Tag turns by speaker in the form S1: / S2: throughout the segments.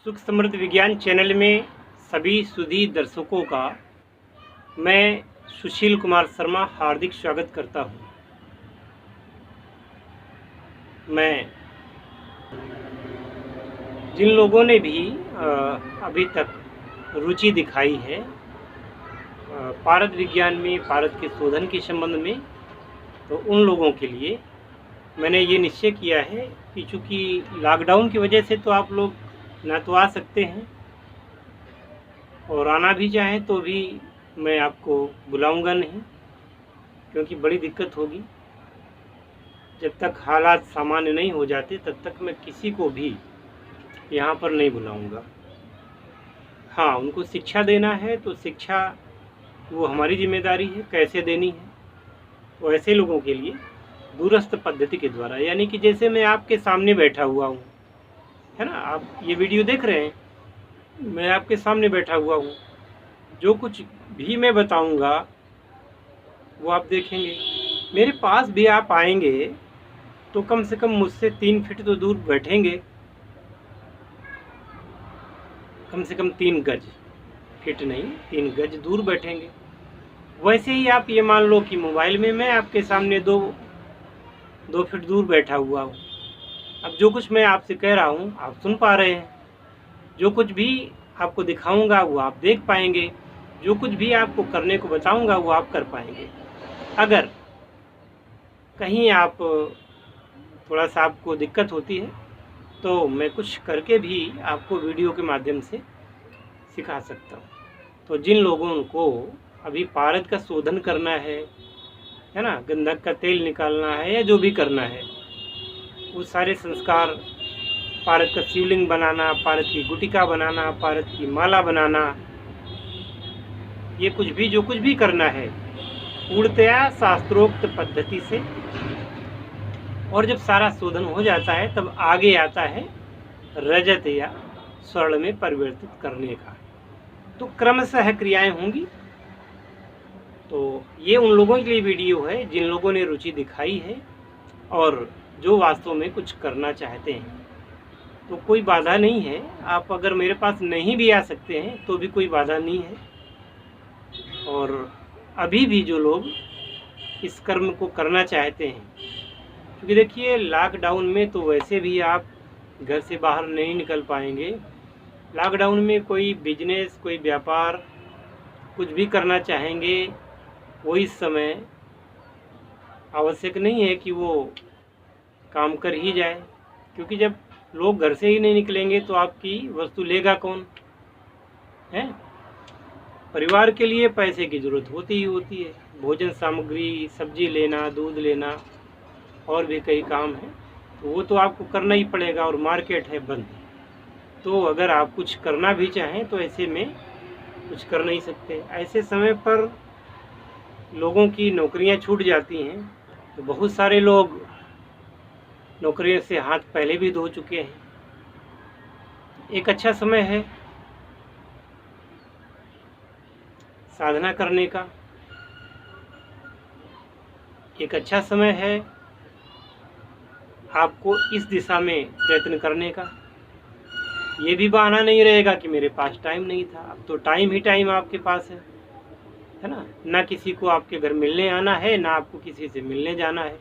S1: सुख समृद्ध विज्ञान चैनल में सभी सुधी दर्शकों का मैं सुशील कुमार शर्मा हार्दिक स्वागत करता हूं। मैं जिन लोगों ने भी अभी तक रुचि दिखाई है पारद विज्ञान में, पारद के शोधन के संबंध में, तो उन लोगों के लिए मैंने ये निश्चय किया है कि चूँकि लॉकडाउन की वजह से तो आप लोग ना तो आ सकते हैं और आना भी चाहें तो भी मैं आपको बुलाऊंगा नहीं, क्योंकि बड़ी दिक्कत होगी। जब तक हालात सामान्य नहीं हो जाते तब तक मैं किसी को भी यहाँ पर नहीं बुलाऊंगा। हाँ, उनको शिक्षा देना है तो शिक्षा वो हमारी जिम्मेदारी है, कैसे देनी है वो ऐसे लोगों के लिए दूरस्थ पद्धति के द्वारा, यानी कि जैसे मैं आपके सामने बैठा हुआ हूँ, है ना, आप ये वीडियो देख रहे हैं, मैं आपके सामने बैठा हुआ हूँ, जो कुछ भी मैं बताऊँगा वो आप देखेंगे। मेरे पास भी आप आएंगे तो कम से कम मुझसे 3 फीट तो दूर बैठेंगे, कम से कम 3 गज, फीट नहीं 3 गज दूर बैठेंगे। वैसे ही आप ये मान लो कि मोबाइल में मैं आपके सामने 2 फीट दूर बैठा हुआ हूँ। अब जो कुछ मैं आपसे कह रहा हूँ आप सुन पा रहे हैं, जो कुछ भी आपको दिखाऊंगा वो आप देख पाएंगे, जो कुछ भी आपको करने को बताऊंगा वो आप कर पाएंगे। अगर कहीं आप थोड़ा सा आपको दिक्कत होती है तो मैं कुछ करके भी आपको वीडियो के माध्यम से सिखा सकता हूँ। तो जिन लोगों को अभी पारद का शोधन करना है ना, गंधक का तेल निकालना है या जो भी करना है, वो सारे संस्कार, पारद का शिवलिंग बनाना, पारद की गुटिका बनाना, पारद की माला बनाना, ये जो कुछ भी करना है पूर्णतया शास्त्रोक्त पद्धति से। और जब सारा शोधन हो जाता है तब आगे आता है रजत या स्वर्ण में परिवर्तित करने का, तो क्रमशः क्रियाएं होंगी। तो ये उन लोगों के लिए वीडियो है जिन लोगों ने रुचि दिखाई है और जो वास्तव में कुछ करना चाहते हैं। तो कोई बाधा नहीं है, आप अगर मेरे पास नहीं भी आ सकते हैं तो भी कोई बाधा नहीं है। और अभी भी जो लोग इस कर्म को करना चाहते हैं, क्योंकि देखिए लॉकडाउन में तो वैसे भी आप घर से बाहर नहीं निकल पाएंगे। लॉकडाउन में कोई बिजनेस, कोई व्यापार, कुछ भी करना चाहेंगे वो इस समय आवश्यक नहीं है कि वो काम कर ही जाए, क्योंकि जब लोग घर से ही नहीं निकलेंगे तो आपकी वस्तु लेगा कौन है। परिवार के लिए पैसे की ज़रूरत होती ही होती है, भोजन सामग्री, सब्जी लेना, दूध लेना और भी कई काम हैं, तो वो तो आपको करना ही पड़ेगा और मार्केट है बंद। तो अगर आप कुछ करना भी चाहें तो ऐसे में कुछ कर नहीं सकते। ऐसे समय पर लोगों की नौकरियां छूट जाती हैं, तो बहुत सारे लोग नौकरियों से हाथ पहले भी धो चुके हैं। एक अच्छा समय है साधना करने का, एक अच्छा समय है आपको इस दिशा में प्रयत्न करने का। ये भी बहाना नहीं रहेगा कि मेरे पास टाइम नहीं था। अब तो टाइम ही टाइम आपके पास है ना। ना किसी को आपके घर मिलने आना है, ना आपको किसी से मिलने जाना है।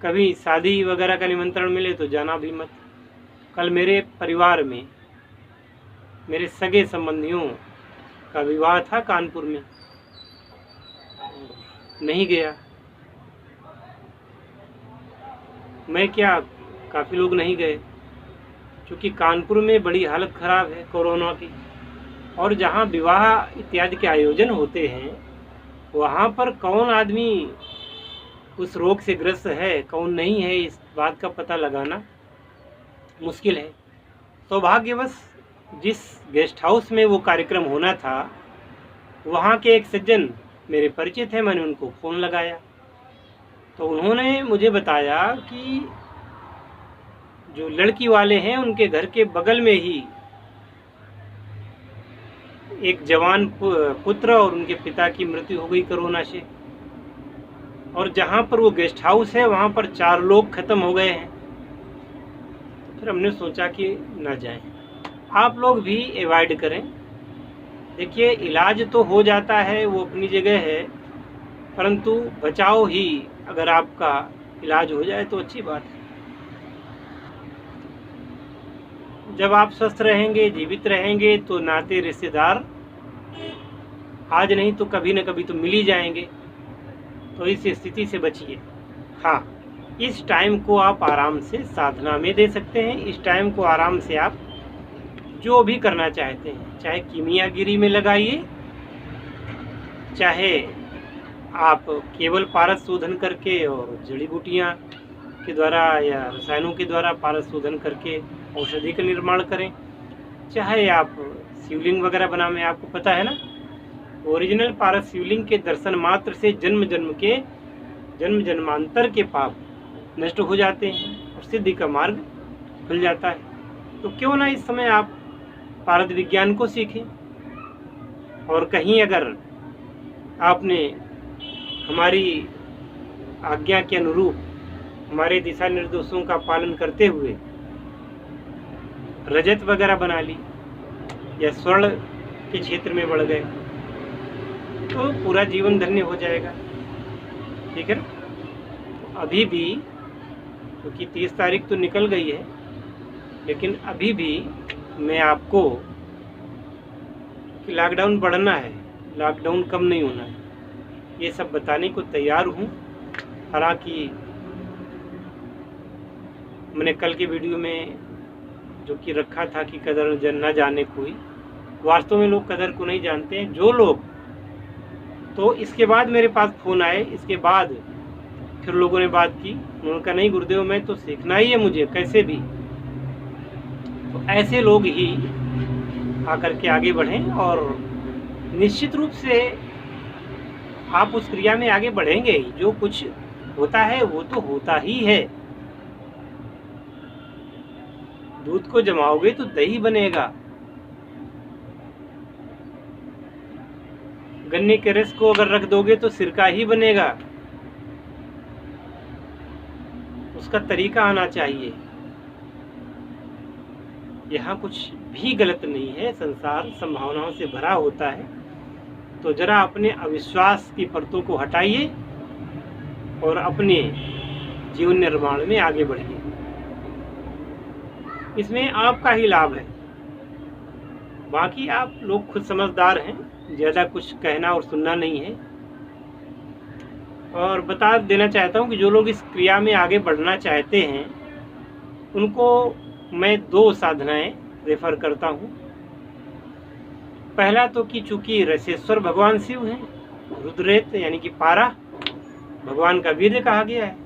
S1: कभी शादी वगैरह का निमंत्रण मिले तो जाना भी मत। कल मेरे परिवार में मेरे सगे संबंधियों का विवाह था कानपुर में, नहीं गया मैं, क्या काफ़ी लोग नहीं गए, क्योंकि कानपुर में बड़ी हालत ख़राब है कोरोना की। और जहाँ विवाह इत्यादि के आयोजन होते हैं वहाँ पर कौन आदमी उस रोग से ग्रस्त है, कौन नहीं है, इस बात का पता लगाना मुश्किल है। सौभाग्यवश जिस गेस्ट हाउस में वो कार्यक्रम होना था वहाँ के एक सज्जन मेरे परिचित हैं, मैंने उनको फ़ोन लगाया तो उन्होंने मुझे बताया कि जो लड़की वाले हैं उनके घर के बगल में ही एक जवान पुत्र और उनके पिता की मृत्यु हो गई कोरोना से, और जहाँ पर वो गेस्ट हाउस है वहाँ पर 4 लोग ख़त्म हो गए हैं। फिर हमने सोचा कि ना जाएं। आप लोग भी अवॉइड करें। देखिए, इलाज तो हो जाता है, वो अपनी जगह है, परंतु बचाव ही अगर आपका इलाज हो जाए तो अच्छी बात है। जब आप स्वस्थ रहेंगे, जीवित रहेंगे, तो नाते रिश्तेदार आज नहीं तो कभी न कभी तो मिल ही जाएंगे। तो इस स्थिति से बचिए। हाँ, इस टाइम को आप आराम से साधना में दे सकते हैं। इस टाइम को आराम से आप जो भी करना चाहते हैं, चाहे कीमियागिरी में लगाइए, चाहे आप केवल पारस शोधन करके और जड़ी बूटियाँ के द्वारा या रसायनों के द्वारा पारस शोधन करके औषधि का निर्माण करें, चाहे आप शिवलिंग वगैरह बना में, आपको पता है ना, ओरिजिनल पारस शिवलिंग के दर्शन मात्र से जन्म जन्मांतर के पाप नष्ट हो जाते हैं और सिद्धि का मार्ग खुल जाता है। तो क्यों ना इस समय आप पारद विज्ञान को सीखें। और कहीं अगर आपने हमारी आज्ञा के अनुरूप हमारे दिशा निर्देशों का पालन करते हुए रजत वगैरह बना ली या स्वर्ण के क्षेत्र में बढ़ गए, तो पूरा जीवन धन्य हो जाएगा। ठीक है ना। अभी भी क्योंकि 30 तारीख तो निकल गई है, लेकिन अभी भी मैं आपको कि लॉकडाउन बढ़ना है, लॉकडाउन कम नहीं होना है, ये सब बताने को तैयार हूँ। हालांकि मैंने कल के वीडियो में जो कि रखा था कि कदर न जाने कोई, वास्तव में लोग कदर को नहीं जानते हैं। जो लोग, तो इसके बाद मेरे पास फ़ोन आए, इसके बाद फिर लोगों ने बात की, उन्होंने कहा नहीं गुरुदेव, मैं तो सीखना ही है मुझे कैसे भी। तो ऐसे लोग ही आकर के आगे बढ़ें और निश्चित रूप से आप उस क्रिया में आगे बढ़ेंगे ही। जो कुछ होता है वो तो होता ही है। दूध को जमाओगे तो दही बनेगा, गन्ने के रस को अगर रख दोगे तो सिरका ही बनेगा। उसका तरीका आना चाहिए। यहाँ कुछ भी गलत नहीं है, संसार संभावनाओं से भरा होता है। तो जरा अपने अविश्वास की परतों को हटाइए और अपने जीवन निर्माण में आगे बढ़िए। इसमें आपका ही लाभ है। बाकी आप लोग खुद समझदार हैं, ज़्यादा कुछ कहना और सुनना नहीं है। और बता देना चाहता हूँ कि जो लोग इस क्रिया में आगे बढ़ना चाहते हैं उनको मैं 2 साधनाएं रेफर करता हूँ। पहला तो कि चूँकि रसेश्वर भगवान शिव हैं, रुद्रेत यानी कि पारा भगवान का वीर्य कहा गया है,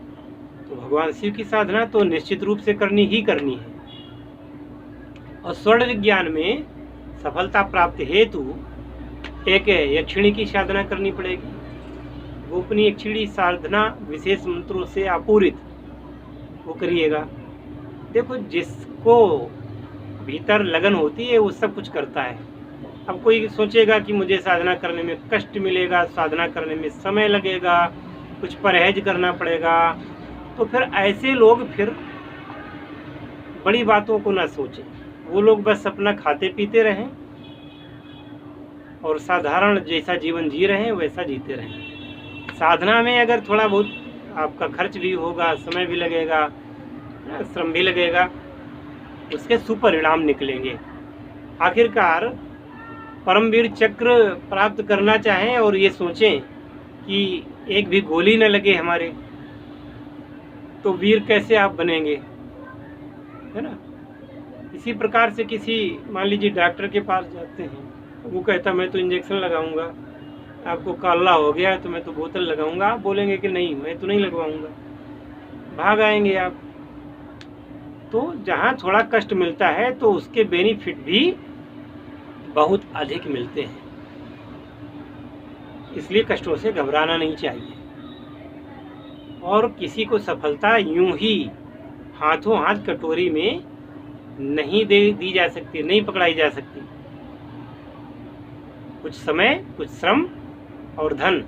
S1: तो भगवान शिव की साधना तो निश्चित रूप से करनी ही करनी है। और स्वर्ण विज्ञान में सफलता प्राप्त हेतु एक यक्षिणी की साधना करनी पड़ेगी। गोपनीय यक्षिणी साधना विशेष मंत्रों से आपूरित वो करिएगा। देखो, जिसको भीतर लगन होती है वो सब कुछ करता है। अब कोई सोचेगा कि मुझे साधना करने में कष्ट मिलेगा, साधना करने में समय लगेगा, कुछ परहेज करना पड़ेगा, तो फिर ऐसे लोग फिर बड़ी बातों को ना सोचें। वो लोग बस अपना खाते पीते रहें और साधारण जैसा जीवन जी रहे हैं वैसा जीते रहें। साधना में अगर थोड़ा बहुत आपका खर्च भी होगा, समय भी लगेगा, श्रम भी लगेगा, उसके सुपरिणाम निकलेंगे। आखिरकार परमवीर चक्र प्राप्त करना चाहें और ये सोचें कि एक भी गोली न लगे हमारे, तो वीर कैसे आप बनेंगे, है ना। इसी प्रकार से किसी, मान लीजिए डॉक्टर के पास जाते हैं, वो कहता मैं तो इंजेक्शन लगाऊंगा, आपको काला हो गया तो मैं तो बोतल लगाऊंगा, आप बोलेंगे कि नहीं मैं तो नहीं लगवाऊंगा, भाग आएंगे आप। तो जहाँ थोड़ा कष्ट मिलता है तो उसके बेनिफिट भी बहुत अधिक मिलते हैं, इसलिए कष्टों से घबराना नहीं चाहिए। और किसी को सफलता यूं ही हाथों हाथ कटोरी में नहीं दी जा सकती, नहीं पकड़ाई जा सकती। कुछ समय, कुछ श्रम और धन,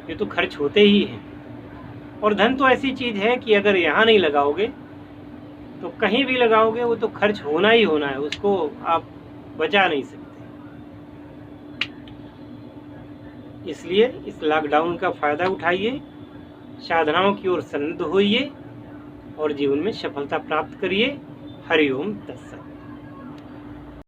S1: ये तो खर्च होते ही हैं। और धन तो ऐसी चीज़ है कि अगर यहाँ नहीं लगाओगे तो कहीं भी लगाओगे वो तो खर्च होना ही होना है, उसको आप बचा नहीं सकते। इसलिए इस लॉकडाउन का फ़ायदा उठाइए, साधनाओं की ओर सन्नद्ध होइए और जीवन में सफलता प्राप्त करिए। हरि ओम तत्सत।